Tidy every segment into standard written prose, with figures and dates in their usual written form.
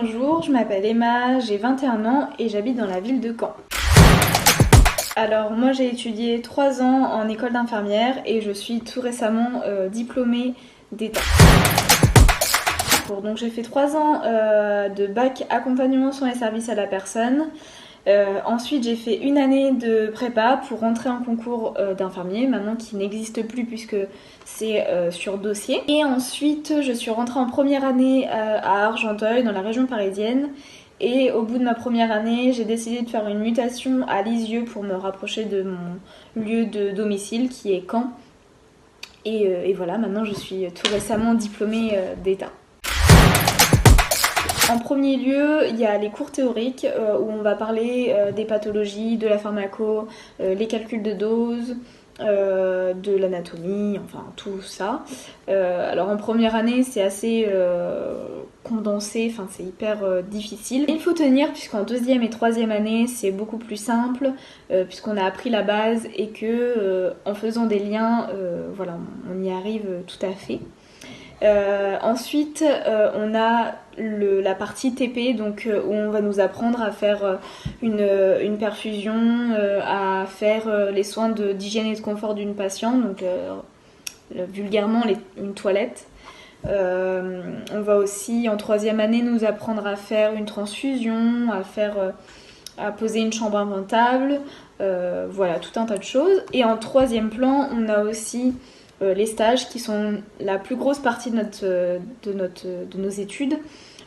bonjour, je m'appelle Emma, j'ai 21 ans et j'habite dans la ville de Caen. Alors moi j'ai étudié 3 ans en école d'infirmière et je suis tout récemment diplômée d'État. Donc j'ai fait 3 ans de bac accompagnement soins et services à la personne. Ensuite j'ai fait une année de prépa pour rentrer en concours d'infirmier, maintenant qui n'existe plus puisque c'est sur dossier. Et ensuite je suis rentrée en première année à Argenteuil dans la région parisienne. Et au bout de ma première année, j'ai décidé de faire une mutation à Lisieux pour me rapprocher de mon lieu de domicile qui est Caen. Et voilà, maintenant je suis tout récemment diplômée d'État. En premier lieu, il y a les cours théoriques où on va parler des pathologies, de la pharmaco, les calculs de doses, de l'anatomie, enfin tout ça. Alors en première année, c'est assez condensé, enfin c'est hyper difficile. Il faut tenir puisqu'en deuxième et troisième année, c'est beaucoup plus simple puisqu'on a appris la base et que en faisant des liens, voilà, on y arrive tout à fait. Ensuite, on a la partie TP, donc où on va nous apprendre à faire une perfusion, à faire les soins d'hygiène et de confort d'une patiente, donc vulgairement une toilette. On va aussi en troisième année nous apprendre à faire une transfusion, à poser une chambre inventable, voilà, tout un tas de choses. Et en troisième plan, on a aussi les stages qui sont la plus grosse partie de nos études,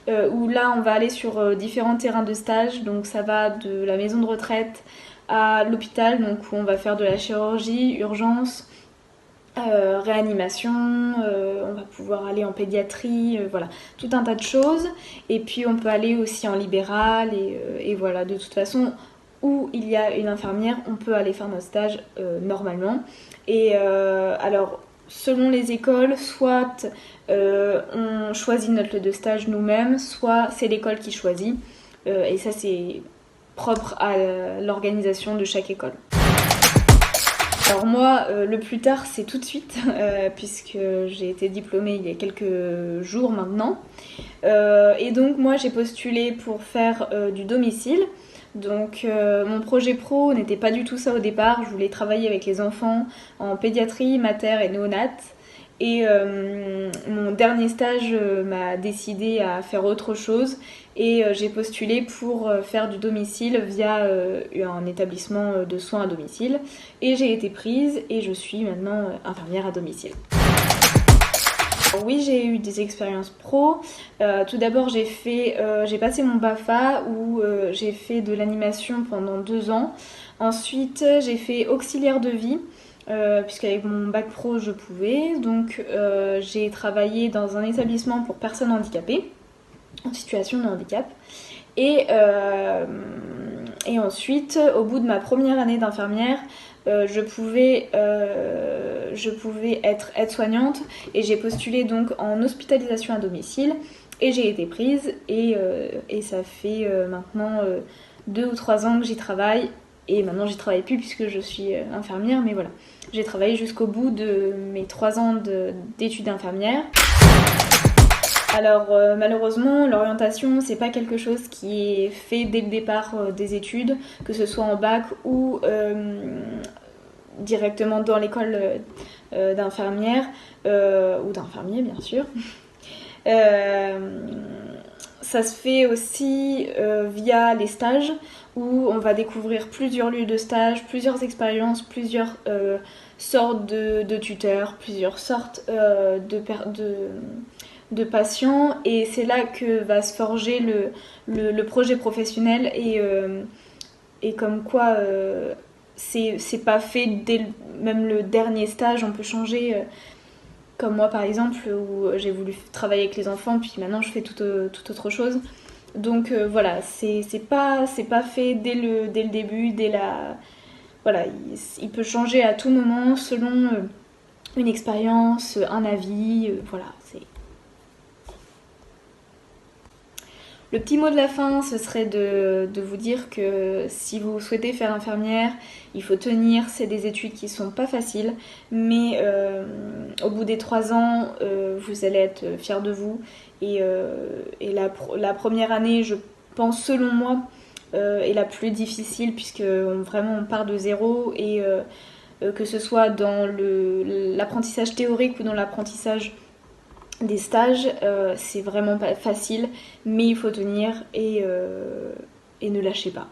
où là on va aller sur différents terrains de stage, donc ça va de la maison de retraite à l'hôpital, donc où on va faire de la chirurgie, urgence, réanimation, on va pouvoir aller en pédiatrie, voilà, tout un tas de choses. Et puis on peut aller aussi en libéral et voilà, de toute façon où il y a une infirmière, on peut aller faire notre stage normalement. Et alors selon les écoles, soit on choisit notre lieu de stage nous-mêmes, soit c'est l'école qui choisit. Et ça c'est propre à l'organisation de chaque école. Alors moi, le plus tard, c'est tout de suite, puisque j'ai été diplômée il y a quelques jours maintenant. Et donc moi, j'ai postulé pour faire du domicile. Donc mon projet pro n'était pas du tout ça au départ. Je voulais travailler avec les enfants en pédiatrie, mater et néonat. Et mon dernier stage m'a décidé à faire autre chose et j'ai postulé pour faire du domicile via un établissement de soins à domicile et j'ai été prise et je suis maintenant infirmière à domicile. Alors oui, j'ai eu des expériences pro. Tout d'abord, j'ai passé mon BAFA où j'ai fait de l'animation pendant 2 ans. Ensuite, j'ai fait auxiliaire de vie. Puisqu'avec mon bac pro je pouvais, donc j'ai travaillé dans un établissement pour personnes handicapées en situation de handicap et ensuite au bout de ma première année d'infirmière je pouvais être aide-soignante et j'ai postulé donc en hospitalisation à domicile et j'ai été prise et ça fait maintenant 2 ou 3 ans que j'y travaille. Et maintenant j'y travaille plus puisque je suis infirmière, mais voilà. J'ai travaillé jusqu'au bout de mes 3 ans d'études infirmières. Alors malheureusement, l'orientation, c'est pas quelque chose qui est fait dès le départ des études, que ce soit en bac ou directement dans l'école d'infirmière, ou d'infirmier bien sûr. Ça se fait aussi via les stages où on va découvrir plusieurs lieux de stage, plusieurs expériences, plusieurs sortes de tuteurs, plusieurs sortes de patients et c'est là que va se forger le projet professionnel et comme quoi c'est pas fait dès même le dernier stage, on peut changer. Comme moi par exemple où j'ai voulu travailler avec les enfants puis maintenant je fais toute autre chose. Donc voilà, c'est pas fait dès le début, voilà, il peut changer à tout moment selon une expérience, un avis, voilà, c'est... Le petit mot de la fin, ce serait de vous dire que si vous souhaitez faire infirmière, il faut tenir. C'est des études qui sont pas faciles, mais au bout des 3 ans, vous allez être fiers de vous. Et la première année, je pense selon moi, est la plus difficile puisque vraiment on part de zéro et que ce soit dans l'apprentissage théorique ou dans l'apprentissage des stages, c'est vraiment pas facile, mais il faut tenir et ne lâchez pas.